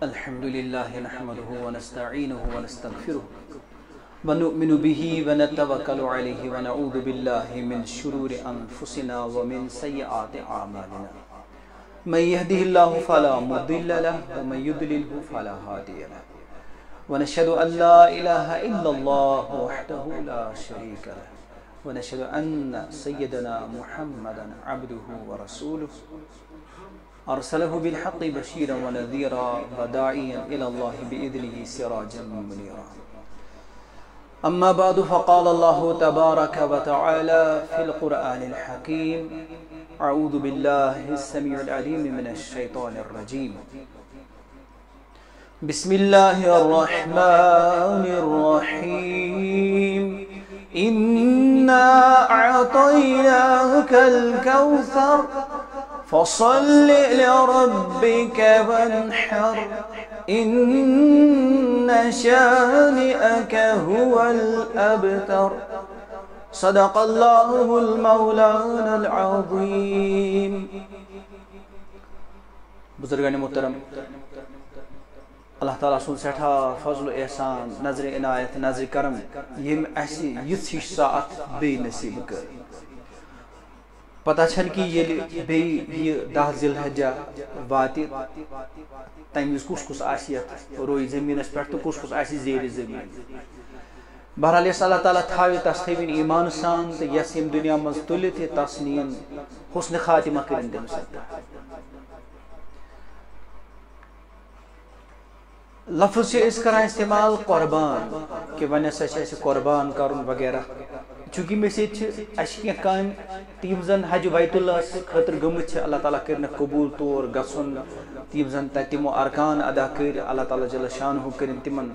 الحمد لله نحمده ونستعينه ونستغفره ونؤمن به ونتوكل عليه ونعوذ بالله من شرور أنفسنا ومن سيئات أعمالنا من يهده الله فلا مضل له ومن يضلله فلا هادي له ونشهد أن لا إله إلا الله وحده لا شريك له ونشهد أن سيدنا محمدا عبده ورسوله أرسله بالحق بشيرا ونذيرا وداعيا إلى الله بإذنه سراجا منيرا أما بعد فقال الله تبارك وتعالى في القرآن الحكيم أعوذ بالله السميع العليم من الشيطان الرجيم بسم الله الرحمن الرحيم إنا أعطيناك الكوثر فصل لربك وانحر إن شانئك هو الأبتر صدق الله المولانا العظيم. بزرگان محترم، اللہ تعالیٰ سن سٹھا فضل و احسان، نظر عنایت، نظر کرم یم اسی یتھ ہش ساعت بے نصیب کر. پتہ چھن کہ یل بے یہ 10 ذی الحجہ وات تمہ وز کس آسیت روی زمینس پہ تو کس آسی زیر زمین. بہرحال یس اللہ تعالیٰ تھاوِ تس تھوین ایمان سان تو یس یم دنیا مز تلت تس نین حسن خاتمہ کرن تم سب. لفظ سے اس کران استعمال قربان کہ ون ہسا قربان کرن وغیرہ، چونکہ مے سۭتۍ چھِ اَسہِ کینٛہہ کامہِ تِم زن حج بیت اللہ خٲطرٕ گٔمٕتۍ چھِ، اللہ تعالیٰ کٔرنکھ قبوٗل تور گژھُن، تِم زن تِمو ارکان ادا کٔرۍ، اللہ تعالیٰ جل شانہ کٔرِنۍ تِمن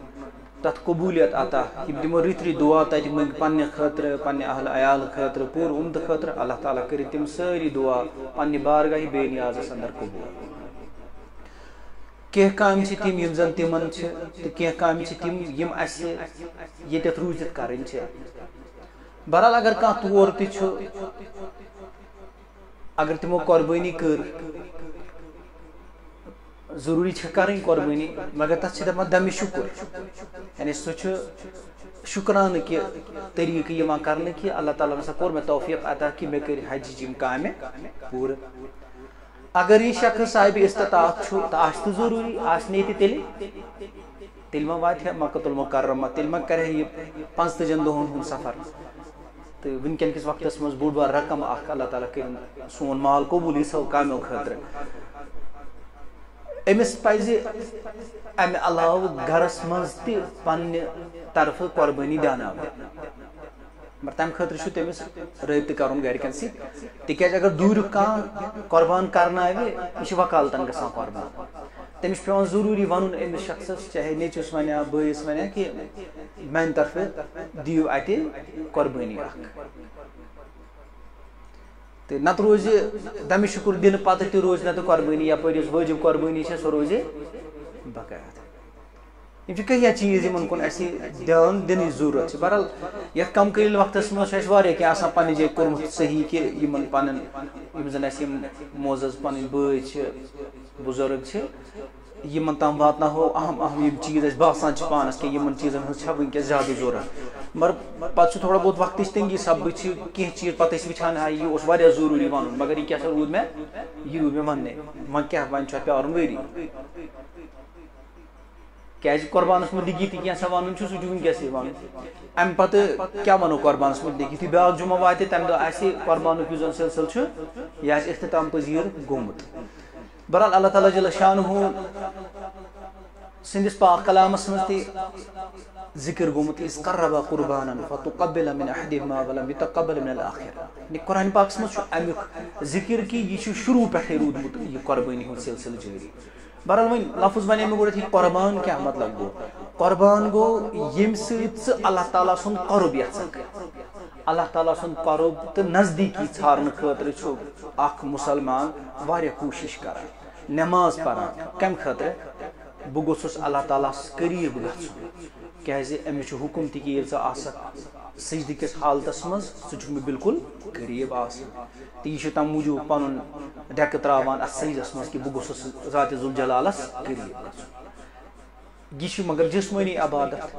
تتھ قبولیت عطا، یِم تِمو رٕتۍ دعا تتہِ منٛگۍ پننہِ خٲطرٕ، پننہِ اہل عیال خٲطرٕ، پوٗرٕ اُمدٕ خٲطرٕ، اللہ تعالیٰ کٔرِنۍ تِم سٲری دعا پننہِ بارگاہہِ بے نیازس اندر قبوٗل. کینٛہہ کامہِ چھِ تِم یِم زن تِمن چھِ تہٕ کینٛہہ کامہِ چھِ تِم یِم اَسہِ ییٚتٮ۪تھ روٗزِتھ کرٕنۍ چھِ. بہرحال اگر کانٛہہ تور تہِ چھُ، اگر تِمو قۄربٲنی کٔر، ضروٗری چھِ کرٕنۍ قۄربٲنی، مگر تتھ چھِ دپان دمِ شُکُر، یعنی سُہ چھُ شُکرانہٕ کہِ طریٖقہٕ یِوان کرنہٕ کہِ اللہ تعالیٰ ہسا کوٚر مےٚ توفیٖق عطا کہِ مےٚ کٔرۍ حجٕچ یِم کامہِ پوٗرٕ. اگر یہ شخص صاحب استطاعت چھُ تہٕ آسہِ تہٕ ضروٗری، آسہِ نہٕ ییٚتہِ تیٚلہِ ما واتہِ ہے مکۃ المکرمہ، تیٚلہِ ما کرِ ہے یہِ 45 دۄہن ہُنٛد سفر. تہٕ وٕنکٮ۪ن کِس وقتس منٛز بوٚڑ بار رقم اکھ، اللہ تعالیٰ کٔرِنۍ سون مال قبوٗل یِژھو کامیو خٲطرٕ. أمِس پزِ امہِ علاوٕ گرس منٛز تہِ پننہِ طرفہٕ قۄربٲنی دیاناوٕنۍ، مگر تمہِ خٲطرٕ چھُ تٔمِس رٲبطہٕ کرُن گرِکٮ۪ن سۭتۍ، تِکیازِ اگر دوٗریُک کانٛہہ قۄربان کرناوِ یہِ چھُ وکالتن گژھان قۄربان. تٔمِس چھُ پیوان ضروٗری ونُن أمِس شخصس، چاہے نیٚچوِس ونیا بٲیِس ونیا کہِ میانہِ طرفہٕ دِیِو اتہِ قۄربٲنی اکھ. تہٕ نتہٕ روزِ دمہِ شُکُر دِنہٕ پتہٕ تہِ روزِ نتہٕ قۄربٲنی، یپٲرۍ یۄس وٲجِب قۄربٲنی چھےٚ سۄ روزِ بقایت. یِم چھِ کینٛہہ چیٖز یِمن کُن اَسہِ دیان دِنٕچ ضروٗرت چھِ. بہرحال یتھ کم قلیٖل وقتس منٛز چھُ اَسہِ واریاہ کینٛہہ آسان پننہِ جایہِ کوٚرمُت صحیح کہِ یِمن پنٕنۍ یِم زن اَسہِ یِم معزز پنٕنۍ بٲے چھِ، بُزرگ چھِ، یِمن تام واتناوو اہم اہم یِم چیٖز اَسہِ باسان چھِ پانس کہِ یِمن چیٖزن ہٕنٛز چھےٚ وٕنکیٚس زیادٕ ضروٗرت. مگر پتہٕ چھُ تھوڑا بہت وقتٕچ تنگی سببہٕ چھِ کینٛہہ چیٖز پتہٕ أسۍ وٕچھان ہا یہِ اوس واریاہ ضروٗری ونُن، مگر یہِ کیٛاہ سا روٗد مےٚ وننٕے، وۄنۍ کیٛاہ وۄنۍ چھُ پیارُن ؤری. کیٛازِ قۄربانس مُتعلق تہِ کینٛژھا ونُن چھُ سُہ چھُ وٕنکیٚسٕے ونُن. امہِ پتہٕ کیٛاہ ونو قۄربانس مُتعلق؟ یُتھُے بیٛاکھ جمعہ واتہِ تمہِ دۄہ آسہِ قۄربانُک یُس زن سلسلہٕ چھُ یہِ آسہِ اختتام پذیٖر گوٚمُت. بہرحال اللہ تعالیٰ جل شانہ سندس پاک کلامس منٛز تہِ ذکر گوٚمُت اِذ قربا قربانا فتقبل من احدهما ولم يتقبل من الاخر. یعنی قرآن پاکس منٛز چھُ امیُک ذکر کہِ یہِ چھُ شروٗع پٮ۪ٹھے روٗدمُت یہِ قۄربٲنی ہُنٛد سلسلہٕ جٲری. بہرحال وۄنۍ لفظ ونے مےٚ گۄڈنٮ۪تھ یہِ قۄربان کیٛاہ مطلب گوٚو؟ قۄربان گوٚو ییٚمہِ سۭتۍ ژٕ اللہ تعالیٰ سُنٛد قۄرب یژھان، اللہ تعالیٰ سُنٛد قۄرب تہٕ نزدیٖکی ژھارنہٕ خٲطرٕ چھُ اکھ مُسلمان واریاہ کوٗشش کران، نٮ۪ماز پران. کمہِ خٲطرٕ؟ بہٕ گوٚژھُس اللہ تعالیٰ ہس قریٖب گژھُن، کیٛازِ أمِس چھُ حُکُم تہِ کہِ ییٚلہِ ژٕ آسکھ سجدٕ کِس حالتس منٛز ژٕ چھُکھ مےٚ بالکل قریٖب آسان. تہٕ یہِ چھُ تمہِ موٗجوٗب پنُن ڈیٚکہٕ تراوان اتھ سجدس منٛز کہِ بہٕ گوٚژھُس ذاتِ ذوالجلالس قریٖب گژھُن. یہ مگر جسمانی عبادت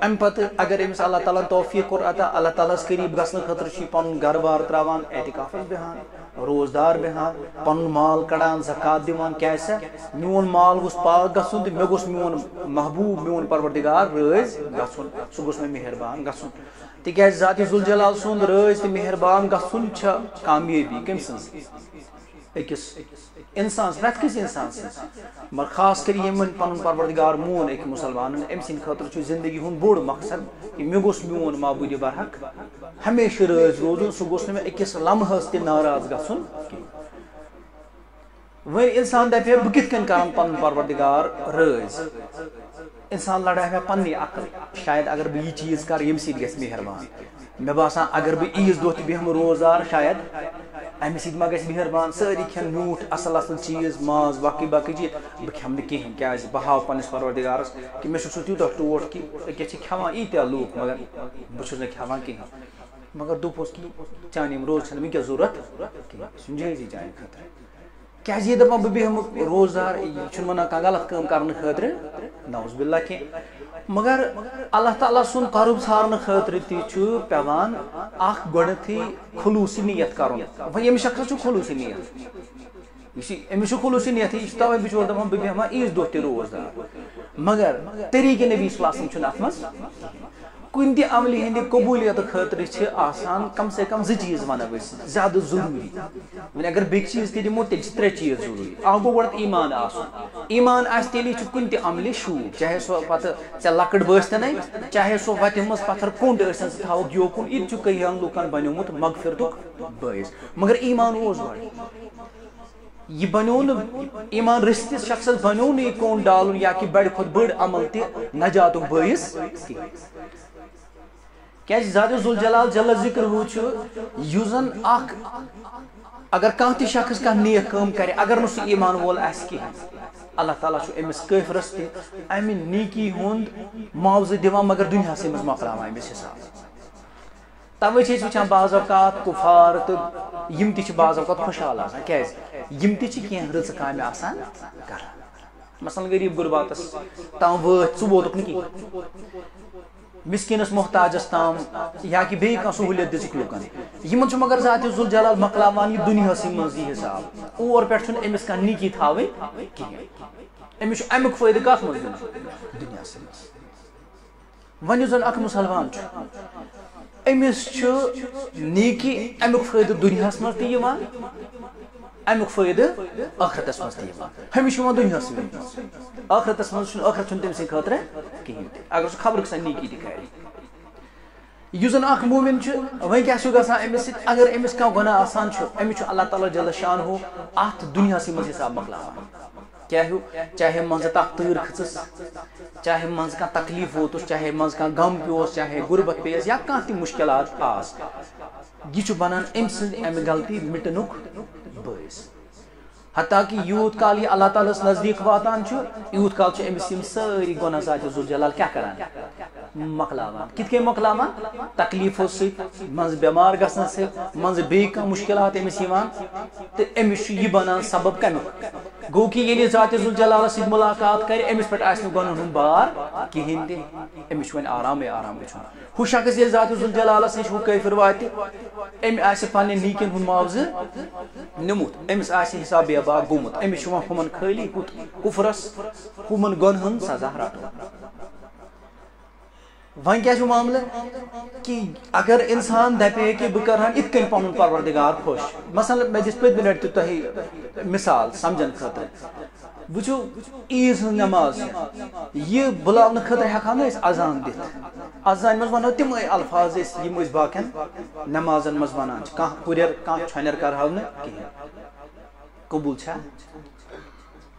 ام پتہ اگر امس اللہ تعالیٰ توفیق کور عطا اللہ تعالیٰ قریب گھنہ خاطر پن گھر بار تراوان اعتکافس بہان روزدار بہان پن مال کڑان زکات دِوان کیازِ میون مال گوٚژھ پاک گژھُن تہٕ مےٚ گوٚژھ میون محبوب میون پروردگار رٲضۍ گژھُن سُہ گوٚژھ مےٚ مہربان گژھُن تِکیازِ ذاتِ ذوالجلال سُنٛد رٲضۍ تہٕ مہربان گژھُن چھےٚ کامیٲبی کٔمۍ سٕنٛز أکِس انسان پرٛٮ۪تھ کٲنٛسہِ انسان سٕنٛز مگر خاص کر یِمن پنُن پروردگار مون أکۍ مُسلمانن أمۍ سٕنٛدِ خٲطرٕ چھُ زندگی ہُنٛد بوٚڑ مقصد کہِ مےٚ گوٚژھ میون معبوٗدِ برحق ہمیشہ رٲضۍ روزُن سُہ گوٚژھ نہٕ مےٚ أکِس لمحس تہِ ناراض گژھُن کینٛہہ وۄنۍ انسان دپہِ ہے بہٕ کِتھ کٔنۍ کرن پنُن پروردگار رٲضۍ انسان لڑایہِ مےٚ پننی عقل شاید اگر بہٕ یہِ چیٖز کرٕ ییٚمہِ سۭتۍ گژھِ مہربان مےٚ باسان اگر بہٕ عیٖذ دۄہ تہِ بیٚہمہٕ روزدار شاید امہِ سۭتۍ ما گژھِ مہربان سٲری کھٮ۪ن میوٗٹھ اصل اصل چیٖز ماز باقٕے باقٕے چیٖز بہٕ کھٮ۪مہٕ نہٕ کِہینۍ کیازِ بہٕ ہاو پننس پروردگارس کہِ مےٚ چھُ سُہ تیوٗتاہ ٹوٹھ کہِ أکیاہ چھِ کھٮ۪وان ییٖتیاہ لوٗکھ مگر بہٕ چھُس نہٕ کھٮ۪وان کِہینۍ مگر دوٚپُس کہِ چانہِ یِم روزٕ چھنہٕ وٕنکٮ۪س ضوٚرتھ کینٛہہ یہِ چھُنہٕ جٲیزی چانہِ خٲطرٕ کیازِ یہِ دپان بہٕ بیٚہمہٕ روزدار یہِ چھُنہٕ ونان کانٛہہ غلط کٲم کرنہٕ خٲطرٕ نعوذ باللہ کینٛہہ مگر اللہ تعالیٰ سُنٛد قرب ژھارنہٕ خٲطرٕ تہِ چھُ پیٚوان اکھ گۄڈنیتھٕے خلوٗصی نیت کرُن وۄنۍ ییٚمِس شخصس چھُ خلوٗصی نیت یہِ چھُ أمِس چھُ خلوٗصی نیتھٕے یہِ چھُ توے بِچور دپان بہٕ بیٚہمہٕ عیٖذ دۄہ تہِ روزدار مگر طریٖقہٕ نبی صلی اللہ علیہ وسلم چھُنہٕ اتھ منٛز کُنہِ تہِ عملہِ ہٕنٛدِ قبوٗلیت خٲطرٕ چھِ آسان کم سے کم 2 چیٖز ونو أسۍ زیادٕ ضروٗری وۄنۍ اگر بیٚکہِ چیٖز تہِ دِمو تیٚلہِ چھِ 3 چیٖز ضروٗری اکھ گوٚو گۄڈٕ ایٖمان آسُن ایٖمان آسہِ تیٚلی چھُ کُنہِ تہِ عملہِ شوٗب چاہے سۄ پتہٕ ژےٚ لۄکٕٹ بٲسۍتَنٕے چاہے سۄ وتہِ منٛز پتھر کوٚنٛڈ ٲسِن ژٕ تھاوکھ یوکُن یہِ تہِ چھُ کٔہیٖہن لُکن بنیومُت مغفرتُک بٲعث مگر ایٖمان اوس گۄڈٕ یہ بنیو نہٕ ایٖمان رٔستِس شخصس بنیو نہٕ یہِ کوٚنٛڈ ڈالُن یا کہِ بڑِ کھۄتہٕ بٔڑ عمل تہِ نجاتُک بٲعث کینٛہہ کیازِ ذاتِ ذوالجلال جل ذکرہُ چھُ یُس زن اکھ اگر کانٛہہ تہِ شخص کانٛہہ نیک کٲم کرِ اگر نہٕ سُہ ایٖمان وول آسہِ کِہینۍ اللہ تعالیٰ چھُ أمِس کٲفرس تہِ امہِ نیکی ہُنٛد معاوضہٕ دِوان مگر دُنیاہسٕے منٛز مۄکلاوان أمِس حساب توے چھِ أسۍ وٕچھان بعض اوقات کُفار تہٕ یِم تہِ چھِ بعض اوقات خۄشحال آسان کیازِ یِم تہِ چھِ کینٛہہ رٕژٕ کامہِ آسان کران مثلاً غریٖب غُرباتس تام وٲتۍ ژٕ ووتُکھ نہٕ کِہینۍ مسکیٖنس محتاجس تام یا کہ بیٚیہِ کانٛہہ سہوٗلیت دِژٕکھ لُکن یِمن چھُ مگر ذاتِ ذوالجلال مۄکلاوان یہِ دُنیاہسٕے منٛز یہِ حساب اور پٮ۪ٹھ چھُنہٕ أمِس کانٛہہ نیکی تھاوٕنۍ کِہینۍ أمِس چھُ امیُک فٲیدٕ کتھ منٛز دِیُن دُنیاہسٕے منٛز وۄنۍ یُس زن اکھ مُسلمان چھُ أمِس چھُ نیکی امیُک فٲیدٕ دُنیاہس منٛز تہِ یِوان امیُک فٲیدٕ ٲخرتس منٛز تہِ یِوان ہمیشہِ چھُ یِوان دُنیاہسٕے منٛز ٲخرتس منٛز چھُنہٕ ٲخرت چھُنہٕ تٔمۍ سٕنٛدِ خٲطرٕ کِہینۍ تہِ اگر سُہ خبر کۭژاہ نیکی تہِ کرِ یُس زن اکھ مومن چھُ وۄنۍ کیاہ چھُ گژھان أمِس سۭتۍ اگر أمِس کانٛہہ گۄناہ آسان چھُ أمِس چھُ اللہ تعالیٰ جل شانہُ اتھ دُنیاہسٕے منٛز حساب مۄکلاوان کیاہ ہیوٗ چاہے منٛزٕ تتھ تۭر کھٔژٕس چاہے منٛزٕ کانٛہہ تکلیٖف ووتُس چاہے منٛزٕ کانٛہہ غم پیوس چاہے غُربت پیٚیس یا کانٛہہ تہِ مُشکلات آسہِ یہِ چھُ بنان أمۍ سٕنٛدِ امہِ غلطی مٹنُک بٲعث حتیٰ کہ یوٗت کال یہِ اللہ تعالیٰ ہس نزدیٖک واتان چھُ یوٗت کال چھِ أمِس یِم سٲری گۄناہ ذاتِ ذوالجلال کیاہ کران مۄکلاوان کِتھ کٔنۍ مۄکلاوان تکلیٖفو سۭتۍ منٛزٕ بٮ۪مار گژھنہٕ سۭتۍ منٛزٕ بیٚیہِ کانٛہہ مُشکلات أمِس یِوان تہٕ أمِس چھُ یہِ بنان سبب کمیُک گوٚو کہِ ییٚلہِ ذاتِ ذوالجلالس سۭتۍ مُلاقات کرِ أمِس پٮ۪ٹھ آسہِ نہٕ گۄنہن ہُنٛد بار کِہینۍ تہِ أمِس چھُ وۄنۍ آرامٕے آرام وٕچھُن ہُہ شخص ییٚلہِ ذاتِ ذوالجلالس نِش ہُہ کٲفِر واتہِ أمۍ آسہِ پننہِ نیٖکین ہُنٛد معاوضہٕ نِمُت أمِس آسہِ حساب بے باک گوٚمُت أمِس چھُ وۄنۍ ہُمن خٲلی ہُتھ کُفرس ہُمن گۄنہن ہُنٛد سزا رٹُن وۄنۍ کیاہ چھُ معاملہٕ کہِ اگر انسان دپہِ کہِ بہٕ کرٕہن یِتھ کٔنۍ پنُن پروردگار خۄش مثلاً مےٚ دِژ پٔتمہِ لٹہِ تہِ تۄہہِ مثال سمجھن خٲطرٕ وٕچھِو عیٖذ ہٕنٛز نٮ۪ماز چھِ یہِ بُلاونہٕ خٲطرٕ ہٮ۪کہٕ ہو نہٕ أسۍ اذان دِتھ اذانہِ منٛز ونو تِمے الفاظ أسۍ یِم أسۍ باقین نٮ۪مازن منٛز ونان چھِ کانٛہہ ہُرٮ۪ر کانٛہہ چھۄنٮ۪ر کرہو نہٕ کِہینۍ قبوٗل چھا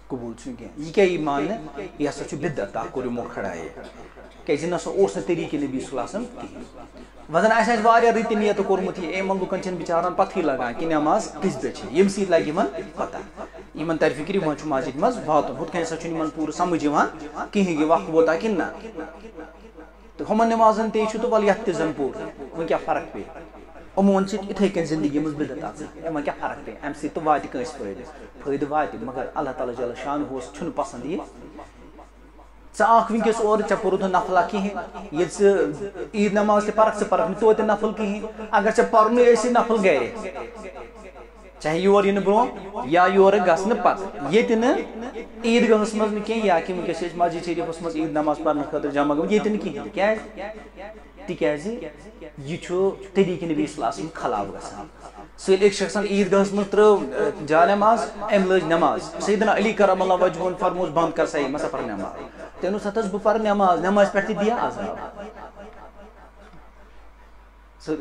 قبوٗل چھُنہٕ کینٛہہ یہِ کیاہ یی ماننہٕ یہِ ہسا چھُ بدعت اکھ کوٚر یِمو کھڑا یہِ کیازِ نہ سا اوس نہٕ طریٖقہٕ نبی صلی اللہ علیہ وسلم کِہینۍ وۄنۍ زن آسہِ واریاہ رٕتہِ نیتہٕ کوٚرمُت یہِ یِمن لُکن چھنہٕ بِچارن پتہٕے لگان کہِ نٮ۪ماز کِژھ پٲٹھۍ چھِ ییٚمہِ سۭتۍ لگہِ یِمن پتہ یِمن ترِ فِکرِ وۄنۍ چھُ مسجد منٛز واتُن ہُتھ کٔنۍ ہسا چھُنہٕ یِمن پوٗرٕ سمجھ یِوان کِہینۍ کہِ وقت ووتا کِنہٕ نہ تہٕ ہُمن نٮ۪مازن تے چھُ تہٕ وَلہٕ یتھ تہِ زن پوٚر وۄنۍ کیاہ فرق پیٚیہِ یِمن سۭتۍ یِتھٕے کٔنۍ زندگی منٛز بدعت آسان وۄنۍ کیاہ فرق پیٚیہِ امہِ سۭتۍ تہِ واتہِ کٲنٛسہِ فٲیدٕ واتہِ مگر اللہ تعالیٰ جل شانہُ چھُنہٕ پسنٛد یہِ ژاک ونکس اور ژے پورت نفلا کہین یہ عید نماز تہ پرک ژے پرک توتہ نفل کہین اگر ژے پرن اسی نفل گھر چاہے یور ین برو یا یور گھن پتہ یہ عید گاہس مز کی یا کہ ونکس مسجد شریفس مز عید نماز پڑھنے خاطر جمع گم یہ کہین تکیازِ یہ طریقہ نبی صلی اللہ علیہ وسلم خلاف گژھان سیل ایک شخص عید گاہس مز ترو جا نماز ام لج نماز سیدنا علی کرم اللہ وجہن فرموس بند کر سا مسا پر نماز تینو ستس بہ پر نماز پہ دیا عذاب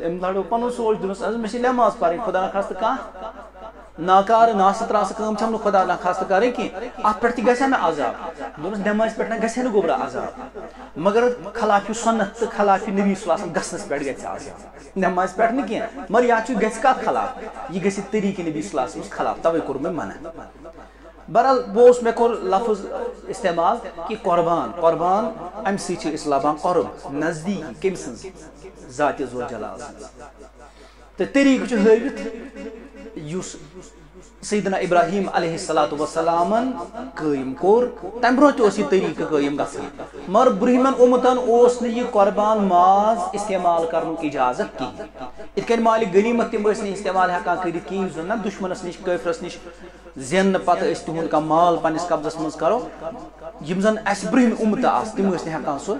ام لڑو پن سوچ دس مے نماز پڑھیں خدا نخواستہ کھانا ناکار ناستراس کم چھم خدا نخواستہ کریں کی ات پہ گھا مے عذاب دس نماز پہ گھا گوبرا عذاب مگر خلاف سنت تو خلاف نبی صلی اللہ علیہ وسلم گھنس پہ گھِ عذاب نماز پہ کی مگر یا گھِ کت خلاف یہ گھِ طریقہ نبی صلی اللہ علیہ وسلم خلاف توے کور میں منع بہرحال وہ مے کور لفظ استعمال کہ قربان ام سی اس لبان قرب نزدیک کم سن ذات ذو جلال تو طریقہ ہاوت یس سیدنا ابراہیم علیہ السلام قائم کور تم برو یہ طریقہ قائم گھن مگر برہمن امتن یہ قربان ماز استعمال کرن اجازت کہین ات کن مال غنیمت تم استعمال ہیکان کرت کہین زن دشمنس نش کافرس نش زین پتہ تہد کم مال پنس قبضس مز کرو یم زن اس برہم امت آس تم ہیکان سو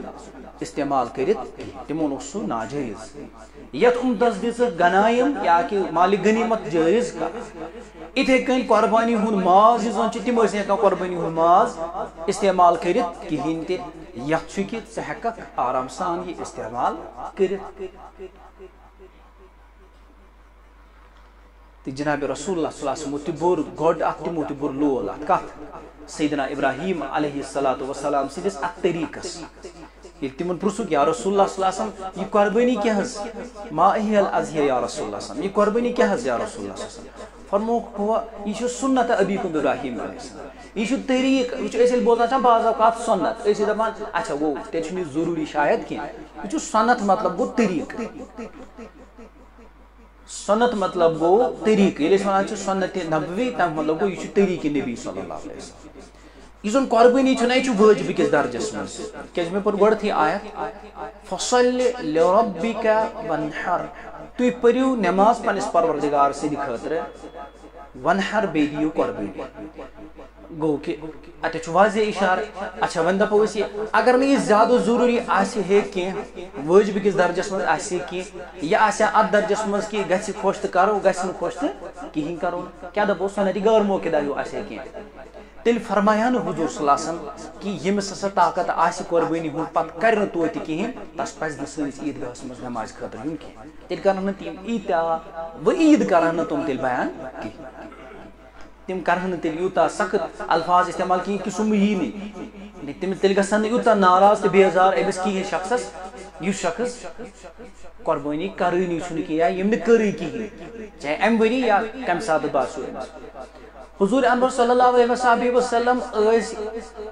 استعمال کرت تمن سہ ناجائز یت امتس دس غنائم یا کہ مال غنیمت جائز کر اتھے کن قربانی ہند ماز زن تم ہیکان قربانی ہند ماز استعمال کرت کہین تہ یت کہ ژٕ ہیککھ آرام سان یہ استعمال کرت جناب رسول اللہ صلی اللہ علیہ وسلم تہ بور گوڈ ات تمو تہ بور لول ات کت سیدنا ابراہیم علیہ السلام سندس ات طریقس یہ تمن پرسک یا رسول اللہ صلی اللہ علیہ وسلم یہ قربانی کیا حس ما اہی الاضحیہ یا رسول اللہ صلی اللہ علیہ وسلم یہ قربانی کیا حس یا رسول اللہ صلی اللہ علیہ وسلم فرموک ہوا یہ سنت ابیکم ابراہیم علیہ السلام یہ طریق یہ بولنا بعض اوقات سنت دپان اچھا وہ تیل ضروری شاید کی یہ سنت مطلب گو طریق سنت مطلب گو طریق یہ ونان سنت نبوی تم مطلب گو یہ طریق نبی صلی اللہ علیہ وسلم یہ زن قربانی یہ واجب کس درجس مز کیازِ مے پور گۄڈتھٕے آیت فصل لربک وانحر تُہۍ پٔرِو نماز پنس پروردگار سٕنٛدِ خٲطرٕ وانحر بیٚیہِ دِیِو قربانی گو کہ اتھ واضح اشارہ اچھا ون دپو یہ اگر یہ زیادہ ضروری ہے کی واجب کس درجس مز آسہ کی یہ ات درجس مز کہ گھس خوش تو کرو گھس خوش تو کہین کرو کیا دپو سنت غیر موقع دار آسہ کی تیل فرمایا نا حضور صلی اللہ علیہ وسلم کہ یمس ہسا طاقت آسہ قربانی ہند پتہ کر توتہ کہین تس پزِ سٲنِس عیدگاہس مز نماز خاطر یُن کینٛہہ تیل کرن تم ایٖتیاہ و عید کرن تم تیل بیان کہین تم کرن تیل یوتاہ سخت الفاظ استعمال کہین کہ سم یی نہیں تم تیل گژھن یوتاہ ناراض تو بیزار أمس کہین شخصس یُس شخص قربانی کرٲنی چھُنہٕ کینٛہہ یا یٔمۍ نہٕ کٔرٕے کہین چاہے امہِ ؤری یا کمہِ ساتہٕ باسیو أمِس حضور انور صلی اللہ علیہ وسلم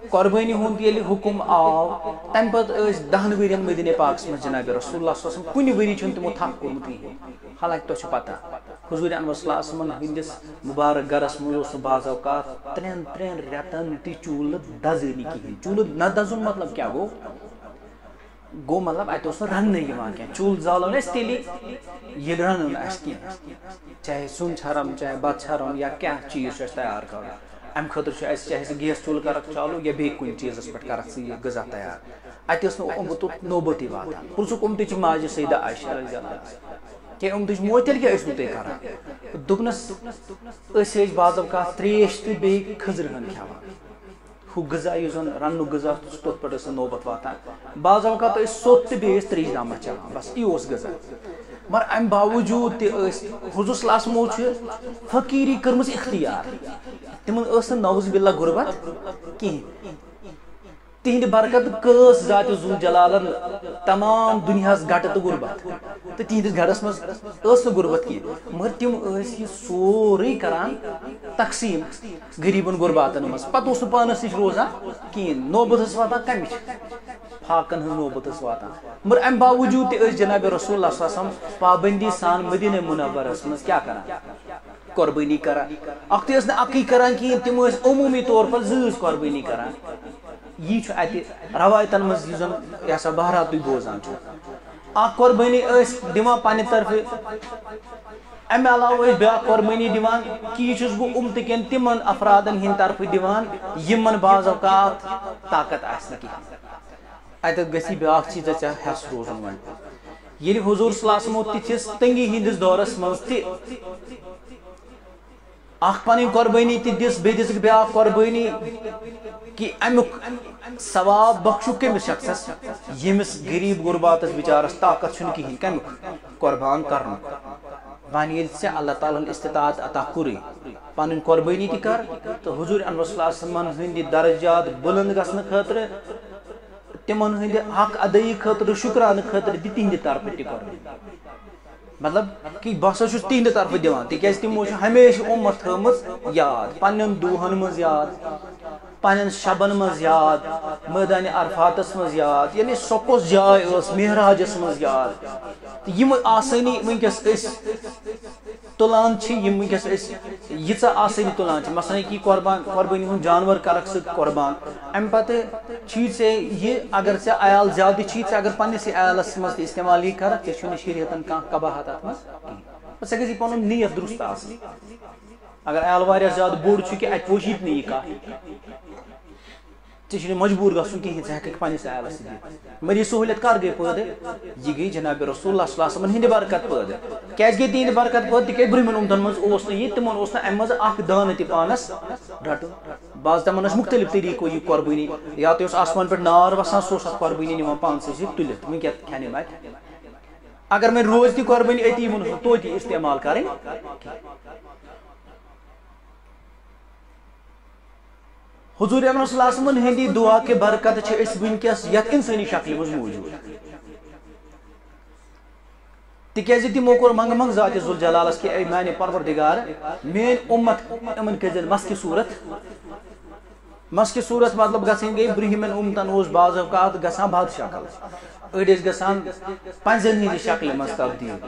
قربانی ہند یل حکم آو تمہ پتہ 10 ورین مدینہ پاکس مز جناب رسول اللہ صلی اللہ علیہ وسلم کن وری چھن تمو تھپ کورمت کہین حالانکہ تہ پتہ حضور انور صلی اللہ علیہ وسلم ہندس مبارک گرس مز بعض اوقات 3 رتن تہ چول دزنی کہین چول نہ دزن مطلب کیا گو مطلب ات رننے کی چول زالو نا تیلی یہ رن کی چاہے سن چھرم چاہے بت چھرم یا کیا چیز تیار کر ام خاطر چاہے گیس چول کرک چالو یا بیٚیہِ کُنہِ چیٖزس پٮ۪ٹھ کرک ژٕ غذا تیار اتہِ ٲس نہٕ اوٚمبُت نوبتی واتان پرٛژھُکھ اوٚمبتٕچ ماجہِ سیدہ عائشہ رضی اللہ عنہا کہ اوٚمبتٕچ موج تیٚلہِ کیٛاہ ٲسوٕ تُہۍ کران دوٚپنس أسۍ ٲسۍ بعض اوقات تریش تہٕ بیٚیہِ کھٔزرٕ ہن کھٮ۪وان ہُہ غذا یُس زن رننُک غذا تتھ پٮ۪ٹھ ٲس نوبت واتان بعض اوقات ٲسۍ سوٚت تہٕ بیٚیہِ ٲسۍ تریش دامہ چٮ۪وان بس یہِ اوس غذا مگر امہ باوجود تہ حضور صلی اللہ علیہ وسلم فقیری کرمز اختیار تمن ٲس نہٕ نعوذ باللہ غربت کہین تہند برکت کٲس ذات ذو جلالن تمام دنیاہس گٹہٕ تہٕ غربت تو تہندس گھرس مز ٲس نہٕ غربت کہین مگر تم ٲسۍ یہ سورُے کران تقسیم غریبن غرباتن مز پتہٕ اوس نہٕ پانس نش روزان کہین نوبت ٲس واتان کمچ فاقن ہن نوبت ٲس واتان مگر امہ باوجود تہ ٲسۍ جناب رسول اللہ صلی اللہ علیہ وسلم پابندی سان مدینہ منورس مز کیا کران قربانی کران اکھ تہ ٲس نہٕ اکٕے کران کہین تم ٲسۍ عمومی طور پر زۭز قربانی کران یہ اتہ روایتن مز یہ زن یہ سا بہرحال تھی بوزان اخ قربانی دان پنہ طرف امہ علاوہ بیاا قربانی دان کہ یہ چھس بہ امت کن تمن افرادن ہند طرف دان یمن بعض اوقات طاقت آس نا کہین اتھ گژھی بیاا چیز ژےٚ ہٮ۪س روزُن وۄنۍ ییٚلہِ حضوٗر صلی اللہ علیہ وسلمو تِتھِس تنگی ہندس دورس مز تہِ اخ پنٕنۍ قربٲنی تہِ دِژ بیٚیہِ دِژٕکھ بیاکھ قربٲنی کہ امیُک ثواب بخشُک کٔمِس شخصس ییٚمِس غریٖب غُرباتس بِچارس طاقت چھُنہٕ کِہیٖنۍ کمیُک قربان کرنُک وۄنۍ ییٚلہِ ژےٚ اللہ تعالیٰ ہن استطاعت عطا کوٚرُے پنٕنۍ قربٲنی تہِ کر تہٕ حضوٗر انور صلی اللہ علیہ وسلمن ہٕنٛدِ درجات بُلند گژھنہٕ خٲطرٕ تمن ہند حق ادائی خاطر شکرانہ خاطر دی تہند طرف تہ قربانی مطلب کہ بہٕ ہسا چھُس تہند طرف دِوان تِکیازِ تمو چھِ ہمیشہ امت تھٲمٕژ یاد پننٮ۪ن دۄہن منٛز یاد پننٮ۪ن شبن منٛز یاد مٲدانہِ عرفاتس منٛز یاد یعنی سۄ کۄس جاے ٲس معراجس منٛز یاد تہٕ یِم آسٲنی وٕنکٮ۪س أسۍ تُلان چھِ یِم وٕنکٮ۪س أسۍ ییٖژاہ آسٲنی تُلان چھِ مثلاً کہ قربٲنی ہُنٛد جانور کرکھ ژٕ قربان امہِ پتہٕ چھُے ژےٚ یہِ اگر ژےٚ عیال زیادٕ چھُے ژےٚ اگر پننِسٕے عیالس منٛز تہِ استعمال یی کرکھ ژےٚ چھُنہٕ شریعتن کانٛہہ قباحت اتھ منٛز کِہیٖنۍ ژےٚ گژھی پنُن نیت درست آسٕنۍ اگر عیال واریاہ زیادٕ بوٚڑ چھُ کہِ اتہِ پوشی تہِ نہٕ یہِ کانٛہہ ژےٚ چھُنہٕ مجبوٗر گژھُن کِہیٖنۍ ژٕ ہٮ۪ککھ پننِس عیالس تہِ دِتھ مگر یہِ سہوٗلیت کر گٔے پٲدٕ یہِ گٔے جناب رسول اللہ صلی اللہ علیہ وسلم ہٕنٛدِ برکت پٲدٕ کیازِ گٔے تِہنٛدِ برکت پٲدٕ تِکیازِ برٛونٛہمٮ۪ن اُمتن منٛز اوس نہٕ یہِ تِمن اوس نہٕ امہِ منٛز اکھ دانہٕ تہِ پانس رٹُن بعض تِمن ٲسۍ مختلف طریٖقو یہِ قربٲنی یا تہِ اوس آسمان پٮ۪ٹھ نار وسان سُہ اوس اتھ قربٲنی نِوان پانسٕے سۭتۍ تُلِتھ وۄنۍ کیٛاہ کھٮ۪نہِ وتہِ اگر وۄنۍ روز تہِ قربٲنی أتی یِمن اوس نہٕ توتہِ استعمال کرٕنۍ حضور اکرم صلی اللہ علیہ وسلم ہندی دعا کے برکت چھِ أسۍ وٕنکٮ۪س یتھ انسٲنی شکلہِ منٛز موٗجوٗد تِکیازِ تِمو کوٚر منٛگہٕ منٛگہٕ ذاتِ ذوالجلالس کہ اے میانہِ پروردگار میٲنۍ اُمت یِمن کٔرۍ مسکہِ صوٗرت مطلب گژھٕنۍ گٔے برٛونٛہمٮ۪ن اُمتن اوس بعض اوقات گژھان بد شکل أڑۍ ٲسۍ گژھان پنٛزٮ۪ن ہٕنٛدِ شکلہِ منٛز تبدیٖل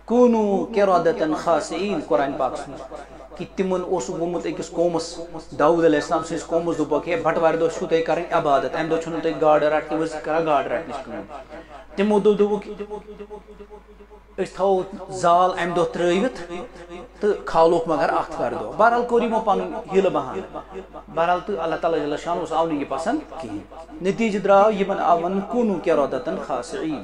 کوٗنوٗ قِرادَتن خاسعیٖن قرآن پاک سُنٛد کہ تمن اوسُکھ گوٚمُت أکِس قومس داوٗد علیہ السلام سٕنٛدِس قومس دوٚپکھ ہے بٹوارِ دۄہ چھُو تۄہہِ کَرٕنۍ عبادت امہِ دۄہ چھُنہٕ تۄہہِ گاڈٕ رٹنہِ ؤسِو کران گاڈٕ رٹنٕچ کٲم تِمو دوٚپُکھ أسۍ تھاوو زال امہِ دۄہ ترٲوِتھ تہٕ کھالوکھ مگر آتھوارِ دۄہ بہرحال کوٚر یِمو پنُن ہیٖلہٕ بہانہٕ بہرحال تہٕ اللہ تعالیٰ جل شانُہس آو نہٕ یہِ پسنٛد کِہیٖنۍ نتیٖجہٕ درٛاو یِمن آو وننہٕ کوٗنوٗ قِرادَتن خاسعیٖن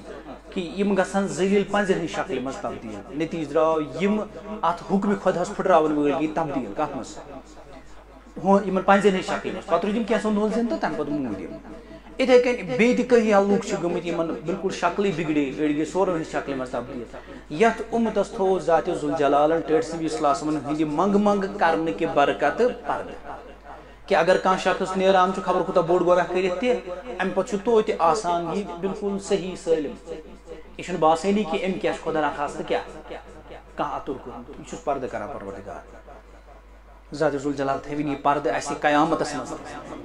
کہ یِم گژھن ذلیٖل پنٛزٮ۪ن ہٕنٛدِ شکلہِ منٛز تبدیٖل نتیٖجہٕ درٛاو یِم اتھ حُکمہِ خۄدہس پھٕٹراوَن وٲلۍ گٔے تبدیٖل کتھ منٛز یِمن پنٛزٮ۪ن ہٕنٛدِ شکلہِ منٛز پتہٕ روٗدۍ یِم کینٛژن دۄہن زِنٛدٕ تہٕ تمہِ پتہٕ موٗدۍ یِم اِتھے کٔنۍ بیٚیہِ تہِ کٔہیا لُکھ چھِ گٔمٕتۍ یِمن بالکل شکلٕے بِگڑے أڑۍ گٔے سورن ہٕنٛدِ شکلہِ منٛز تبدیٖل یتھ اُمتس تھوٚو ذاتِ ذوالجلالن ٹٲٹھۍ نبی صلی اللہ علیہ وسلم ہٕنٛدِ منٛگہٕ منٛگہٕ کرنہٕ کہِ برکتہٕ پردٕ کہ اگر کانٛہہ شخص نیران چھُ خبر کوٗتاہ بوٚڑ گۄناہ کٔرِتھ تہِ امہِ پتہٕ چھُ توتہِ آسان یہِ بالکل صحیح سٲلِم یہ چھُنہٕ باسٲنی کہ أمۍ کیٛاہ چھُ خۄدا نخواستہٕ کیٛاہ کانٛہہ اَتُر کوٚرمُت یہِ چھُس پردٕ کران پروردگار ذاتِ ذوالجلال تھٲوِنۍ یہِ پردٕ اسہِ قیامتس منٛز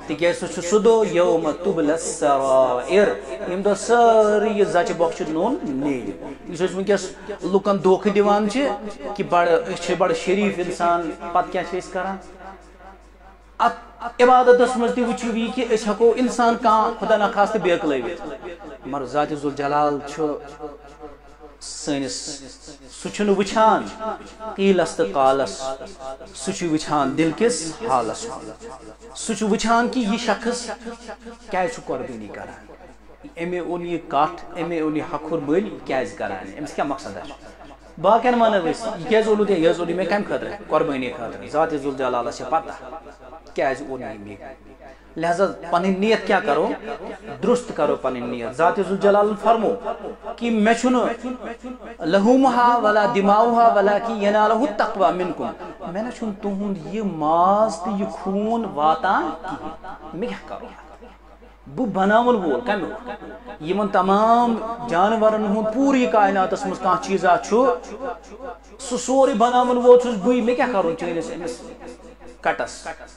تِکیازِ سُہ چھُ سُہ دۄہ یوم تُبلى السرائر ییٚمہِ دۄہ سٲرٕے یہِ زچہِ بۄکچہِ نوٚن نیرِ یُس أسۍ وٕنکٮ۪س لُکن دھوکہٕ دِوان چھِ کہ أسۍ چھِ بڑٕ شریٖف انسان پتہٕ کیٛاہ چھِ أسۍ کران اتھ عبادتس منٛز تہِ وٕچھِو یہِ کہ أسۍ ہٮ۪کو انسان کانٛہہ خۄدا نخواستہٕ بیکلٲوِتھ مگر ذاتِ ذوالجلال چھُ سٲنِس سُہ چھُنہٕ وٕچھان قیٖلس تہٕ قالس سُہ چھُ وٕچھان دل کِس حالس سُہ چھُ وٕچھان کہ یہِ شخص کیٛازِ چھُ قۄربٲنی کران أمۍ اوٚن یہِ کٹھ أمۍ اوٚن یہِ ہکھُر مٔلۍ یہِ کیٛازِ کران أمِس کیٛاہ مقصد چھُ باقین ونو أسۍ یہِ کیٛازِ اوٚنوٕ تۄہہِ یہِ حظ اوٚن یہِ مےٚ کمہِ خٲطرٕ قۄربٲنی خٲطرٕ ذاتِ ذوالجلالس چھِ پتہ کیٛازِ اوٚن یہِ مےٚ لہذا پنٕنۍ نیت کیٛاہ کرو درست کرو پنٕنۍ نیت ذاتِ ذوالجلالن فرمو کہ مےٚ چھُنہٕ لحوٗمہا ولا دماؤہا ولکن ینالہ التقویٰ منکم مےٚ نہ چھُنہٕ تُہُنٛد یہِ ماز تہٕ یہِ خوٗن واتان کِہیٖنۍ مےٚ کیٛاہ کرو بہٕ بناون وول کمیُک یِمن تمام جانورن ہُنٛد پوٗرٕ یہِ کائناتس منٛز کانٛہہ چیٖزا چھُ سُہ سورُے بناون وول چھُس بٕے مےٚ کیٛاہ کرُن چٲنِس أمِس کٹس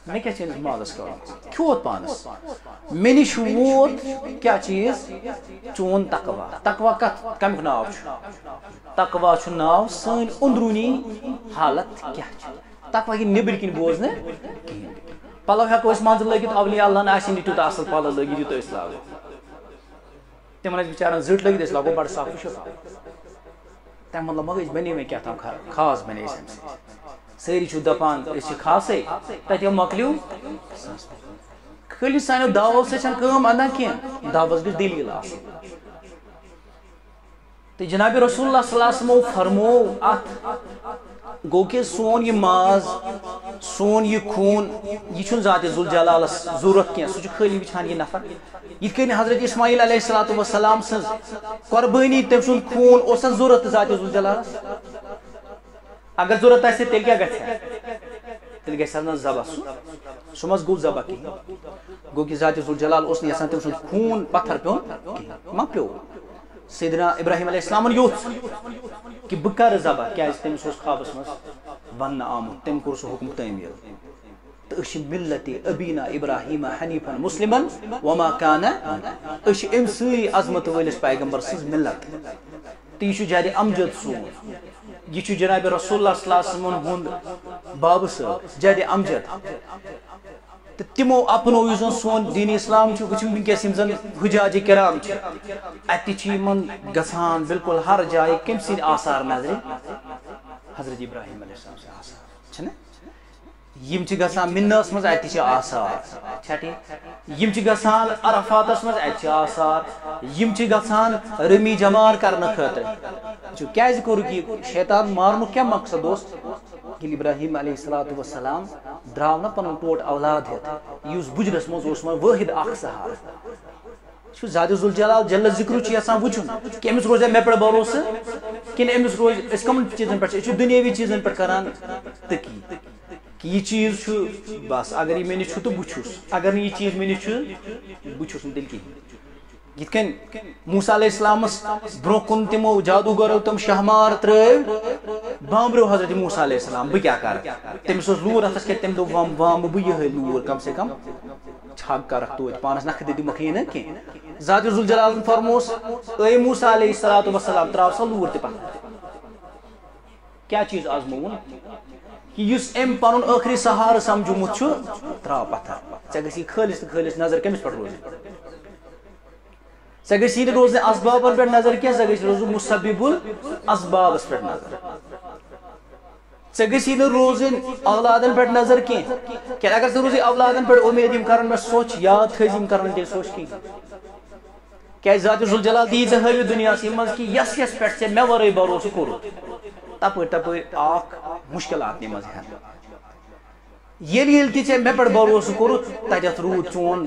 مےٚ کیٛاہ چٲنِس مازس کرُن کھیوٚوت پانس مےٚ نِش ووت کیٛاہ چیٖز چون تقوا تقوا کتھ کمیُک ناو چھُ تقوا چھُ ناو سٲنۍ أنٛدروٗنی حالت کیٛاہ چھِ تقوا یہِ نیٚبٕرۍ کِنۍ بوزنہٕ کِہیٖنۍ پلو ہیکو أسۍ منٛزٕ لٲگِتھ اولیاء اللہ آسہِ نہٕ تیوٗتاہ اَصٕل پلو لٲگِتھ یوٗتاہ أسۍ لاگو تِمن آسہِ بِچارن زٔٹۍ لٲگِتھ أسۍ لاگو بڑٕ صاف شفاف تَمہِ مطلب مگر أسۍ بنے مےٚ کیٛاہ تام خاص بنے أسۍ اَمہِ سۭتۍ سٲری چھِو دپان أسۍ چھِ خاصٕے تَتہِ مۄکلیو خٲلی سانیو دعوو سۭتۍ چھنہٕ کٲم اندان کینٛہہ دعوس گژھِ دٔلیٖل آسٕنۍ تہٕ جناب رسول اللہ صلی اللہ علیہ وسلمو فرمو اتھ گو کہ سون یہ ماز سون یہ خون یہ چھُنہٕ ذاتِ ذوالجلالس ضروٗرت کینٛہہ سُہ چھُ خٲلی وٕچھان یہِ نفر یِتھ کٔنۍ حضرت اسماعیل علیہ الصلوۃ والسلام سٕنٛز قۄربٲنی تٔمۍ سُنٛد خوٗن اوس اَتھ ضروٗرت ذاتِ ذوالجلالس اگر ضروٗرت آسہِ تیٚلہِ کیٛاہ گژھِ ہا تیٚلہِ گژھِ ہا نہٕ ذبح سُہ مہ گوٚو ذبح کِہیٖنۍ گوٚو کہِ ذاتِ ذوالجلال اوس نہٕ یژھان تٔمۍ سُنٛد خوٗن پتھر پیوٚن کِہیٖنۍ ما پیوٚو سیدنا ابراہیم علیہ السلامن یوٚژھ کہ بہٕ کرٕ ذبح کیٛازِ تٔمِس اوس خوابس منٛز وننہٕ آمُت تٔمۍ کوٚر سُہ حُکم تعمیٖل تہٕ أسۍ چھِ مِلتِ ابینا ابراہیٖم حنیٖفن مسلمن وما کانہ أسۍ چھِ أمۍ سٕے عظمت وٲلِس پیغمبر سٕنٛز ملت تہٕ یہِ چھُ جدِ امجد سون یہ چھُ جناب رسول اللہ صلی اللہ علیہ وسلم ہُنٛد بابہٕ صٲب جدِ امجد تہٕ تِمو اپنو یُس زن سون دیٖن اسلام چھُ وٕچھِو وٕنکیٚس یِم زن حجاج کرام چھِ اتہِ چھِ یِمن گژھان بالکل ہر جایہِ کٔمۍ سٕنٛدۍ آثار نظرِ حضرت ابراہیم علیہ السلام سٕنٛدۍ آثار چھِنہ یِم چھِ گژھان مِناہس منٛز اتہِ چھِ آثار چھا ٹھیٖک یِم چھِ گژھان عرفاتس منٛز اتہِ چھِ آثار یِم چھِ گژھان رمی جمار کرنہٕ خٲطرٕ کیازِ کوٚرُکھ یہِ شیطان مارنُک کیٛاہ مقصد اوس ییٚلہِ ابراہیم علیہ الصلوۃ والسلام درٛاو نہ پنُن ٹوٹھ اولاد ہٮ۪تھ یُس بُجرس منٛز اوس وۄنۍ وٲحد اکھ سہارٕ چھُ ذاتِ ذوالجلال جل ذکرو چھُ یژھان وٕچھُن کہِ أمِس روزیا مےٚ پٮ۪ٹھ بھروسہٕ کِنہٕ أمِس روزِ أسۍ کمن چیٖزن پٮ۪ٹھ چھِ أسۍ چھِ دُنیٲوی چیٖزن پٮ۪ٹھ کران تٔکی کہ یہ چیز چھُ بس اگر یہ مےٚ نِش چھُ تہٕ بہٕ چھُس اگر نہٕ یہِ چیٖز مےٚ نِش چھُ بہٕ چھُس نہٕ تیٚلہِ کِہیٖنۍ یِتھ کٔنۍ موسیٰ علیہ السلامس برونٛہہ کُن تِمو جادوگرو تِم شہمار ترٲو بامبریو حضرت موسیٰ علیہ السلام بہٕ کیٛاہ کرٕ تٔمِس اوس لوٗر اتھس کٮ۪تھ تٔمۍ دوٚپ وامہٕ بہٕ یِہٕے لوٗر کم سے کم چھگ کرکھ توتہِ پانس نکھٕ تہِ دِمکھ نہٕ کینٛہہ ذاتِ ذوالجلالن فرموس اے موسیٰ علیہ الصلوۃ والسلام تراو سا لوٗر تہِ پتھر کیٛاہ چیٖز آزمووُن کہ یُس أمۍ پنُن ٲخری سہارٕ سمجھومُت چھُ تراو پتھر ژےٚ گژھی خٲلِص تہٕ خٲلِص نظر کٔمِس پٮ۪ٹھ روزٕنۍ ژےٚ گژھی نہٕ روزٕنۍ اسبابن پٮ۪ٹھ نظر کینٛہہ ژےٚ گژھِ روزُن مسبب الاسبابس پٮ۪ٹھ نظر ژےٚ گژھی نہٕ روزٕنۍ اولادن پٮ۪ٹھ نظر کینٛہہ کیٛازِ اگر ژٕ روزی اولادن پٮ۪ٹھ اُمید یِم کرن مےٚ سوچ یاد تھٲیزِ یِم کرن تیٚلہِ سوچ کینٛہہ کیٛازِ ذاتِ ذوالجلال دِیی ژےٚ ہٲوِتھ دُنیاہسٕے منٛز کہِ یس یس پٮ۪ٹھ ژےٚ مےٚ ورٲے بھروسہٕ کوٚرُتھ تپٲرۍ تپٲرۍ اکھ مُشکِلاتنٕے منٛز ہٮ۪نہٕ ییٚلہِ ییٚلہِ تہِ ژےٚ مےٚ پٮ۪ٹھ بھروسہٕ کوٚرُتھ تتٮ۪تھ روٗد چون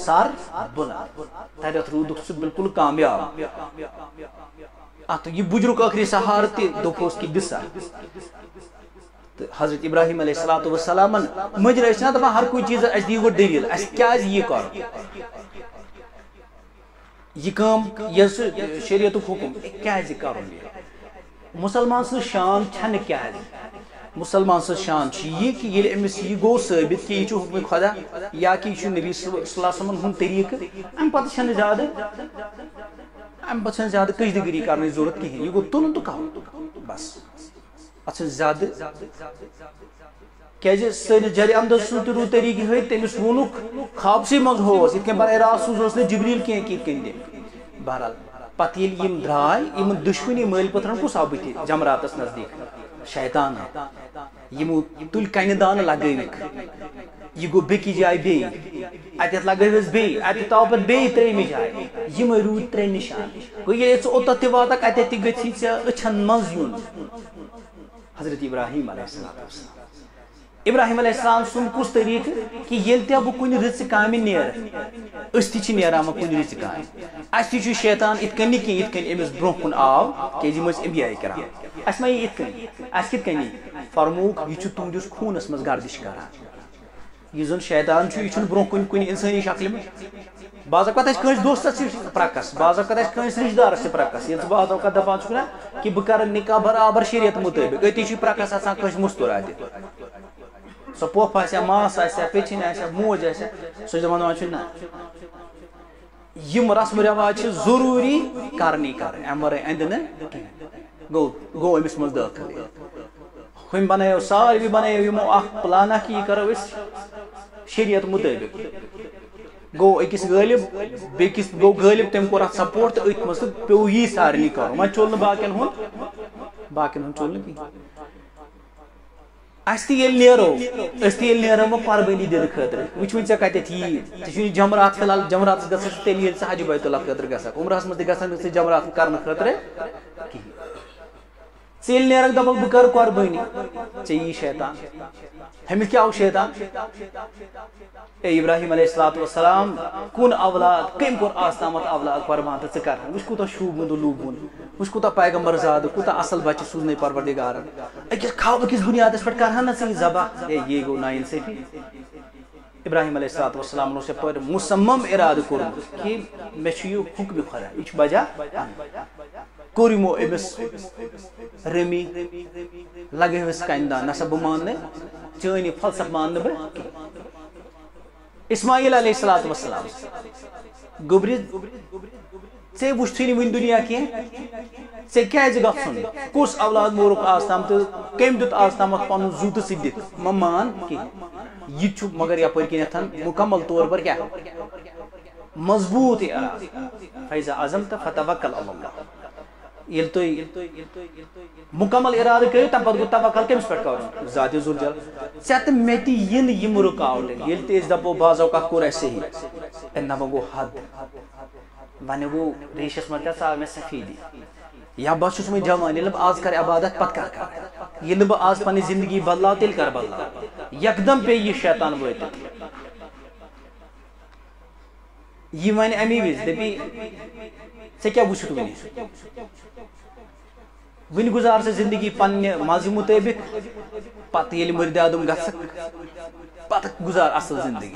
سر بُلند تتٮ۪تھ روٗدُکھ ژٕ بالکل کامیاب اتھ یہِ بُجرُک ٲخری سہارٕ تہِ دوٚپہوس کہِ دِ سا تہٕ حضرت ابراہیم علیہ الصلوۃ والسلامن مٔنٛزۍ ٲسۍ نا دپان ہر کُنہِ چیٖزس اسہِ دِیِو گۄڈٕ دٔلیٖل اسہِ کیٛازِ یہِ کرُن یہِ کٲم یۄس شریعتُک حُکم کیٛازِ کرُن یہِ مُسلمان سٕنٛز شان چھنہٕ کیٛازِ مُسلمان سٕنٛز شان چھِ یہِ کہِ ییٚلہِ أمِس یہِ گوٚو ثٲبت کہِ یہِ چھُ حُکمِ خۄدا یا کہِ یہِ چھُ نبی صلی اللہ علیہ وسلمن ہُنٛد طریٖقہٕ امہِ پتہٕ چھنہٕ زیادٕ کٔجدٕ گٔری کرنٕچ ضروٗرت کِہینۍ یہِ گوٚو تُلُن تہٕ کھٮ۪وُن بس اتھ چھنہٕ زیادٕ کیٛازِ سٲنِس جرِ امدد سُنٛد تہِ روٗد طریٖقہٕ یِہوے تٔمِس ووٚنُکھ خوابسٕے منٛز ہووس یِتھ کٔنۍ براہ راست سوٗزہوس نہٕ جبریٖل کینٛہہ کہ یِتھ کٔنۍ دِ بہرحال پتہٕ ییٚلہِ یِم درٛاے یِمن دُشمنی مٲلۍ پٔتھرن کُس آو بٕتھِ جمراتس نزدیٖک شیطان یِمو تُلۍ کنہِ دانہٕ لگٲوِکھ یہِ گوٚو بیٚکہِ جایہِ بیٚیہِ اتٮ۪تھ لگٲوِس بیٚیہِ اتہِ تاو پتہٕ بیٚیہِ ترٛیٚیمہِ جایہِ یِمے روٗدۍ ترٛےٚ نِشان گوٚو ییٚلہِ ژٕ اوٚتتھ تہِ واتکھ اتٮ۪تھ تہِ گژھی ژےٚ أچھن منٛز یُن حضرت ابراہیم علیہ السلام ابراہیم علیہ السلام سُنٛد کُس طریٖقہٕ کہِ ییٚلہِ تہِ بہٕ کُنہِ رٕژِ کامہِ نیرٕ أسۍ تہِ چھِ نیران وۄنۍ کُنہِ رٕژِ کامہِ اَسہِ تہِ چھُ شیطان یِتھ کٔنۍ نہٕ کینٛہہ یِتھ کٔنۍ أمِس برونٛہہ کُن آو کیٛازِ یِم ٲسۍ انبیاء کرام اَسہِ ما یی یِتھ کٔنۍ اَسہِ کِتھ کٔنۍ یی فرمووُکھ یہِ چھُ تُہنٛدِس خوٗنس منٛز گردش کران یُس زن شیطان چھُ یہِ چھُنہٕ برونٛہہ کُن کُنہِ انسٲنی شکلہِ منٛز بعض اوقات آسہِ کٲنٛسہِ دوستس تہِ پرکس بعض اوقات آسہِ کٲنٛسہِ رشتہٕ دارس تہِ پرکس ییٚلہِ ژٕ بعض اوقات دپان چھُکھ نا کہِ بہٕ کرٕ نکاح برابر شریعت مُطٲبق أتی چھُ پرکس آسان کٲنٛسہِ مُستُر اتہِ سۄ پۄپھ آسیا ماس آسیا پیٚچِنۍ آسیا موج آسیا سۄ چھِ دپان چھُ نہ یِم رسم رٮ۪واج چھِ ضروٗری کرنی کرٕنۍ امہِ ورٲے اندِ نہٕ کینٛہہ گوٚو أمِس منٛز دٲخل ہم بناو ساروی بناو یمو اخ پلان اخ یہ کرو اس شریعت مطابق گو اکس غالب بیکس گو غالب تم کور سپورٹ تو ات مز پیو یہ سارنی کرو من چول باقین ہن چول کی اس نیرو نیرو قربانی دن خاطر وچ ژے کتھ یہ جمرات فی الحال جمرات گژھان تیل ییٚلہِ ژٕ حج بیت اللہ خاطر گژھان عمرہس منٛز تہِ گژھان ژٕ جمرات کرنہٕ خٲطرٕ کِہیٖنۍ ژٕ ییٚلہِ نیرکھ دپکھ بہٕ کرٕ قربٲنی ژےٚ یی شیطان ہمس کیا آو شیطان اے ابراہیم علیہ السلام کن اولاد کم کور آستامت اولاد قربان تو ژٕ کر وچ کوتاہ شوٗبوُن تہٕ لوٗبوُن وچ کوتاہ پیغمبر زادٕ کوتاہ اصل بچہ سوزنے پروردگارن أکِس خوابہٕ کِس بنیادس پٮ۪ٹھ کرہا نہ ژٕ یہِ ذبح اے یہ گوٚو ناانصٲفی ابراہیم علیہ السلام اوس یپٲرۍ مصمم ارادٕ کوٚرمُت کہِ مےٚ چھُ یہِ حُکمہِ خۄدا یہِ چھُ بجا کوٚر یِمو أمِس رمی لگٲوِس کنہِ دان نسا بہٕ مان نہٕ چٲنۍ یہِ فلسفہٕ مان نہٕ بہٕ اسماعیل علیہ السلام گوٚبرِ ژےٚ وٕچھتھٕے نہٕ وٕنہِ دُنیا کینٛہہ ژےٚ کیازِ گژھُن کُس اولاد مورُکھ آز تام تہٕ کٔمۍ دیُت آز تامتھ پنُن زُو تہٕ ژٕ دِتھ مہ مان کینٛہہ یہِ چھُ مگر یپٲرۍ کِنیتھ مکمل طور پر کیٛاہ مضبوٗط ارادٕ فیضا اعظم تہٕ فتوکل علی اللہ ییٚلہِ تُہۍ مکمل ارادٕ کٔرِو تمہِ پتہٕ گوٚو توکل کٔمِس پٮ۪ٹھ کرُن ذاتِ ذوالجلال ژےٚ تہٕ مےٚ تہِ یِنہٕ یِم رُکاوٹہٕ ییٚلہِ تہِ أسۍ دپو بعض اوقات کوٚر اَسہِ صحیح نہ وۄنۍ گوٚو حد وۄنۍ گوٚو ریشس منٛز کیٛاہ ژاو مےٚ سفیدی یا بہٕ چھُس وۄنۍ جوان ییٚلہِ بہٕ آز کرٕ عبادت پتہٕ کر کرٕ ییٚلہِ نہٕ بہٕ آز پنٕنۍ زندگی بدلاو تیٚلہِ کر بدلاو یکدم پیٚیہِ یہِ شیطان وٲتِتھ یہِ وَنہِ امی وِزِ دپی ژےٚ کیٛاہ وٕچھُتھ وٕنہِ وٕنہِ گُزار ژٕ زندگی پننہِ مزٕ مطٲبق پتہٕ ییٚلہِ مٔردِ گژھکھ پتہٕ گُزار اصل زندگی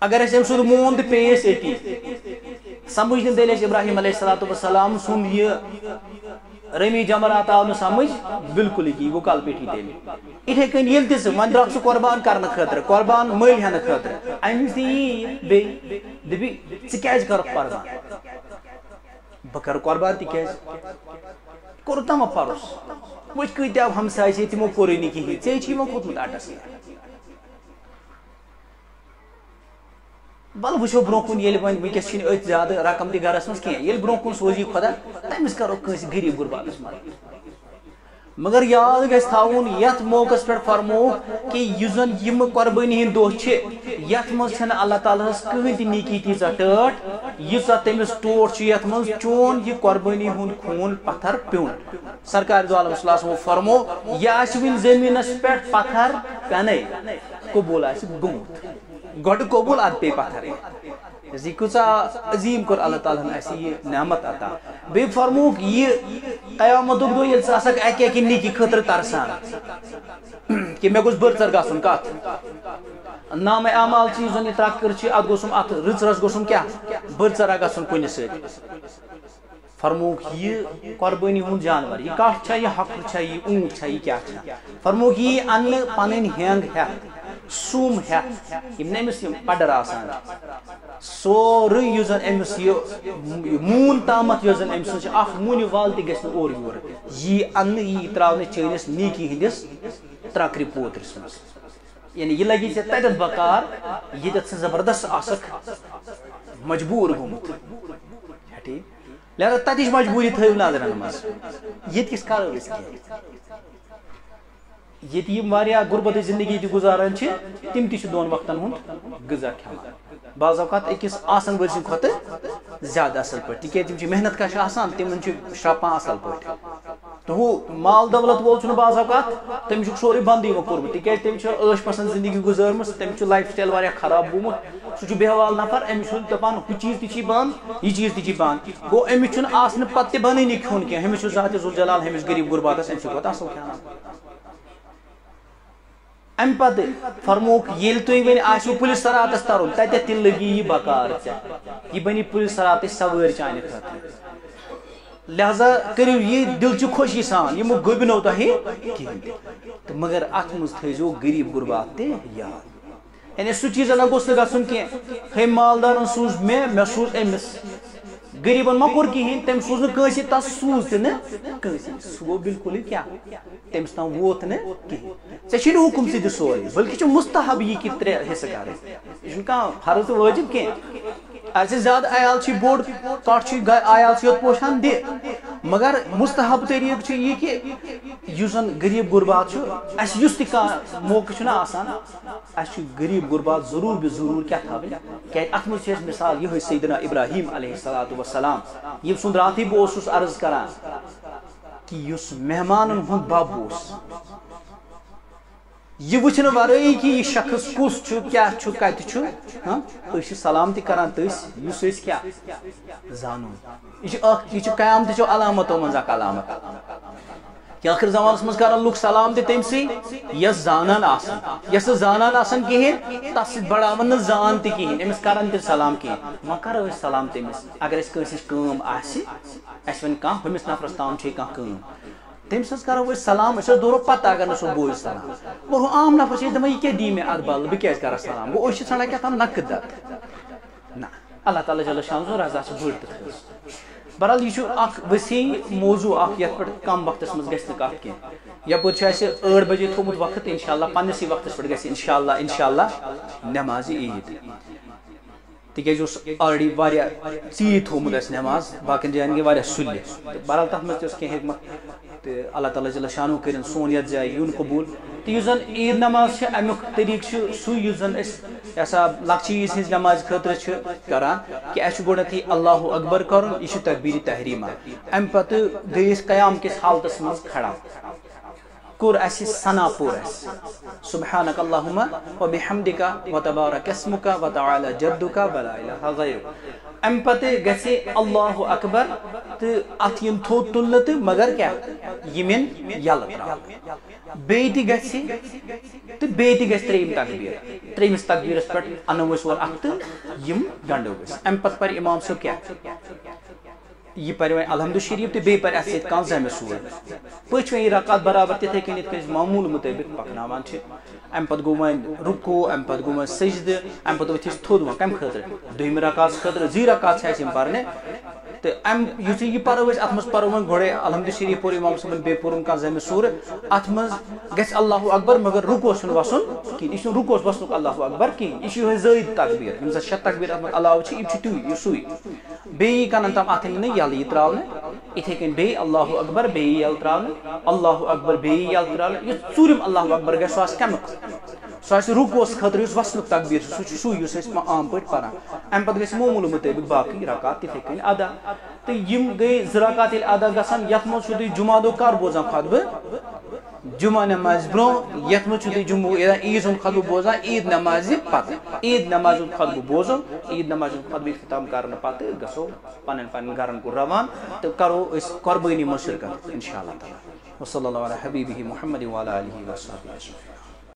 اگر أسۍ أمۍ سُنٛد مون تہٕ پیٚیہِ أسۍ أتی سمجھ نہٕ تیٚلہِ اَسہِ ابراہیم علیہ السلام سُنٛد یہِ رمی جمرات آو نہٕ سمجھ بالکل یہِ گوٚو کل پیٹھی تیٚلہِ یِتھے کٔنۍ ییٚلہِ تہِ ژٕ وۄنۍ درٛاکھ ژٕ قۄربان کرنہٕ خٲطرٕ قۄربان مٔلۍ ہٮ۪نہٕ خٲطرٕ امہِ وِزِ تہِ یی بیٚیہِ دپی ژٕ کیازِ کرکھ قۄربان بہٕ کرٕ قۄربان تِکیازِ کوٚرُتھ نہ وۄنۍ پروس وٕچھ کۭتیاہ ہمساے چھِ تِمو کوٚرُے نہٕ کِہیٖنۍ ژےٚ چھُے وۄنۍ کھوٚتمُت اٹس بل وٕچھو برونٛہہ کُن ییٚلہِ وۄنۍ وٕنکیٚس چھِنہٕ أتھۍ زیادٕ رقم تہِ گرس منٛز کینٛہہ ییٚلہِ برونٛہہ کُن سوزی خۄدا تٔمِس کرو کٲنٛسہِ غریٖب غُرباتس مدد مگر یاد گژھِ تھاوُن یتھ موقعس پٮ۪ٹھ فرمووُکھ کہِ یُس زن یِمہٕ قۄربٲنی ہٕنٛدۍ دۄہ چھِ یتھ منٛز چھنہٕ اللہ تعالیٰ ہس کٕہٕنۍ تہِ نیکی تیٖژاہ ٹٲٹھ ییٖژاہ تٔمِس ٹوٹھ چھُ یتھ منٛز چون یہِ قۄربٲنی ہُنٛد خوٗن پتھر پیوٚن سرکار دو عالم صلی اللہ علیہ وسلم فرمو یہِ آسہِ وٕنہِ زٔمیٖنس پٮ۪ٹھ پتھر پٮ۪نے قبوٗل آسہِ گوٚمُت گۄڈٕ قبوٗل ادٕ پیٚیہِ پتھرے یہِ کۭژاہ عظیٖم کوٚر اللہ تعالیٰ ہن اَسہِ یہِ نعمت عطا بیٚیہِ فرمووُکھ یہِ قیامتُک دۄہ ییٚلہِ ژٕ آسکھ اکہِ اکہِ نیکی خٲطرٕ ترسان کہِ مےٚ گوٚژھ بٔرژر گژھُن کتھ نامے اعمال چھِ یُس زن یہِ ترکر چھِ اتھ گوٚژھُم اتھ رٕژرس گوٚژھُم کیٛاہ بٔرژرا گژھُن کُنہِ سۭتۍ فرمووُکھ یہِ قۄربٲنی ہُنٛد جانور یہِ کٹھ چھا یہِ ہۄکھر چھا یہِ اوٗنٹ چھا یہِ کیٛاہ چھا فرمووُکھ یی اننہٕ پنٕنۍ ہینٛگ ہٮ۪تھ سُم ہٮ۪تھ یِم نہٕ أمِس یِم پڈر آسان سورُے یُس زن أمِس یہِ موٗن تامتھ یۄس زن أمۍ سٕنٛز چھِ اکھ موٗنہِ ول تہِ گژھِ نہٕ اورٕ یورٕ یی اننہٕ یی تراونہٕ چٲنِس نیکی ہٕنٛدِس ترکرِ پوترِس منٛز یعنی یہِ لگی ژےٚ تتٮ۪تھ بکار ییٚتٮ۪تھ ژٕ زبردست آسکھ مجبوٗر گوٚمُت لہذا تتِچ مجبوٗری تھٲیِو نظرن منٛز ییٚتہِ کِس کرو أسۍ کینٛہہ ییٚتہِ یِم واریاہ غُربتٕچ زندگی تہِ گُزاران چھِ تِم تہِ چھِ دۄن وقتن ہُنٛد غذا کھٮ۪وان بعض اوقات أکِس آسن وٲلۍ سٕنٛدِ کھۄتہٕ زیادٕ اصل پٲٹھۍ تِکیازِ تِم چھِ محنت کش آسان تِمن چھُ شرٛپان اصل پٲٹھۍ تہٕ ہُہ مال دولت وول چھُنہٕ بعض اوقات تٔمِس چھُکھ سورُے بنٛدٕے وۄنۍ کوٚرمُت تِکیازِ تٔمِس چھِ عٲش پسنٛد زندگی گُزٲرمٕژ تٔمِس چھُ لایف سٹایل واریاہ خراب گوٚمُت سُہ چھُ بیہوال نفر أمِس چھُ دپان ہُہ چیٖز تہِ چھی بنٛد یہِ چیٖز تہِ چھی بنٛد گوٚو أمِس چھُنہٕ آسنہٕ پتہٕ تہِ بنٲنی کھیوٚن کینٛہہ أمِس چھُ ذاتِ ذوالجلال أمِس غریٖب غُرباتس أمِس چھُ پتہٕ اصل کھٮ۪وان امہِ پتہٕ فرمووُکھ ییٚلہِ تُہۍ وۄنۍ آسِو پُلِس سراتس ترُن تتٮ۪تھ تہِ لگی یہِ بکار ژےٚ یہِ بنی پُلِس سراتٕچ سوٲرۍ چانہِ خٲطرٕ لہذا کٔرِو یہِ دِلچہِ خوشی سان یِمو گوٚبنو تۄہہِ کِہیٖنۍ تہٕ مگر اتھ منٛز تھٲیزیو غریٖب غُربات تہِ یاد یعنی سُہ چیٖزا نہ گوٚژھ نہٕ گژھُن کینٛہہ ہے مالدارن سوٗز مےٚ سوٗز أمِس غریبن ما کور کہین تم سوز نسی تس سوز تنسی سہ گو بالکل کیا تمس تام ووت نا کہین ے حکم ثہ سوری بلکہ مستحب یہ کہ 3 حصہ کر یہ فرض تو واجب کی ایسے زیادہ عیال بوڑ کٹ عیال یوت پوشان دے مگر مستحب طریقہ یہ کہ زن غریب غربات اس تہ موقع آسان اس غریب غربات ضرور بے ضرور کیا تھاویں کہ ات مز مثال یہ سیدنا ابراہیم علیہ السلام یم سند رات بہت عرض کران کہ اس مہمانن ہند بب یہ وچھن ورٲیی کہ یہ شخص کس کیا کت سلام تہ کران تس اس کیا زانون یہ قیامت علامتوں من اخ علامت کہ آخر زمانس مز کران لوگ سلام تہ تمسی یس زانان آسان یس زانان آسان کہین تس بڑھاون نہ زان تہ کہین امس کران تہ سلام کہین ما کرو سلام تمس اگر اس کٲنٛسہِ ہِنٛز کٲم آسہِ اَسہِ وَنہِ کانٛہہ ہُمِس نفرس تام چھے کانٛہہ کٲم تمس کرو سلام اس دورو پتہ اگر سو بوز سلام وہ عام نفر سے دپان یہ کیا دی میں ات بل بہ کیاز کرا سلام گو اس ژھانڈان کیا تام نقد نہ اللہ تعالیٰ جل شانہ رضا بڑ بہرحال یہ اخ وسیع موضوع اخ یت پہ کم وقتس مز گژھِ نہٕ کتھ کینٛہہ یپٲرۍ چھُ اَسہِ 8 بجے تھوٚمُت وقت انشاءاللہ پننسٕے وقتس پٮ۪ٹھ گژھِ انشاءاللہ نماز عید تکیاز اس آلریڈی واریاہ ژیٖرۍ تھوٚمُت اَسہِ نماز باقین جاین گٔے واریاہ سُلہِ بہرحال تتھ منٛز تہِ اوس کینٛہہ حکمت تہٕ اللہ تعالیٰ جل شانہ کٔرِن سون یتھ جایہِ یُن قبوٗل تہٕ یُس زن عید نماز چھِ امیُک طریقہٕ چھُ سُے یُس زن أسۍ یسا لۄکچہِ عیٖز ہِنٛزِ نمازِ خٲطرٕ چھِ کران کہ اَسہِ چھُ گۄڈنیتھٕے اللہ اکبر کرُن یہِ چھُ تکبیٖرِ تحریٖمہ امہِ پتہٕ گٔے أسۍ قیام کِس حالتس منٛز کھڑا کور اسہِ ثنا پوٚر اسہِ سبحانک اللہم وبحمدک وتبارک اسمک وتعالی جدک ولا الہ غیرک امہ پتہ گژھِ اللہ اکبر تہٕ اتھ ین تھوٚد تُلنہٕ تہٕ مگر کیا یِمن یلہٕ تراونہٕ بیٚیہِ تہِ گژھِ تہٕ بیٚیہِ تہِ گژھِ ترٛیٚیِم تکبیٖر ترٛیٚیمِس تکبیٖرس پٮ۪ٹھ انو أسۍ اورٕ اکھ تہٕ یِم گنڈو أسۍ امہ پتہٕ پرِ امام صٲب کیا یہ پرِ وۄنۍ الحمد شریف تہٕ بیٚیہِ پرِ اتھ سۭتۍ کانٛہہ زمہِ سور پٔچ وۄنۍ یہِ رکات برابر تِتھے کٔنۍ یِتھ کٔنۍ أسۍ معموٗل مُطٲبق پکناوان چھِ امہ پتہٕ گوٚو وۄنۍ رُکوٗع امہ پتہٕ گوٚو وۄنۍ سجدٕ امہ پتہٕ ؤتھۍ أسۍ تھوٚد وۄنۍ کمہِ خٲطرٕ دوٚیمہِ رکاتس خٲطرٕ 2 رکات چھِ اَسہِ یِم پرنہِ تہٕ امہِ یُتھُے یہِ پرو أسۍ اتھ منٛز پرو وۄنۍ گۄڈے الحمد شریف پوٚر امام صٲبن بیٚیہِ پوٚرُن کانٛہہ زمہِ سور اتھ منٛز گژھِ اللہ اکبر مگر رُکوٗعس چھُنہٕ وسُن کِہیٖنۍ یہِ چھُنہٕ رُکوٗعس وسنُک اللہ اکبر کِہیٖنۍ یہِ چھُ یِہوٚے زٲیِد تکبیٖر یِم زن 6 تکبیٖر اتھ منٛز علاوٕ چھِ یِم چھِ یہِ سُے بیٚیہِ یی کنن تام اتھ یِنہٕ یلہٕ یہِ تراونہٕ اتھے کٔنۍ بیٚیہِ اللہ اکبر بیٚیہِ یلہٕ تراونہٕ اللہ اکبر بیٚیہِ یلہٕ تراونہٕ یُس ژوٗرِم اللہ اکبر گژھِ سُہ آسہِ کمیُک سُہ آسہِ رُکوٗعس خٲطرٕ یُس وسنُک تکبیٖر چھُ سُہ چھُ سُے یُس أسۍ عام پٲٹھۍ پران امہِ پتہٕ گژھِ معموٗل مُطٲبق باقٕے رکات تِتھے کٔنۍ ادا تہٕ یِم گٔے 2 رکات ییٚلہِ ادا گژھن یتھ منٛز چھُو تُہۍ جُمعہ دۄہ کر بوزان خۄطبہٕ جمعہ نماز برونٛہہ یتھ منٛز چھُو تُہۍ جمعہ عیٖز ہُنٛد خۄطبہٕ بوزان عیٖد نمازِ پتہٕ عیٖد نمازِ ہُنٛد خۄطبہٕ بوزو عیٖد نمازِ ہُنٛد خۄطبہٕ اختتام کرنہٕ پتہٕ گژھو پنٕنٮ۪ن پنٕنٮ۪ن گرن کُن روان تہٕ کرو أسۍ قۄربٲنی منٛز شرکت انشاء اللہ تعالیٰ وصلی اللہ علی حبیبہ محمد وعلی آلہ وصحبہ اجمعین.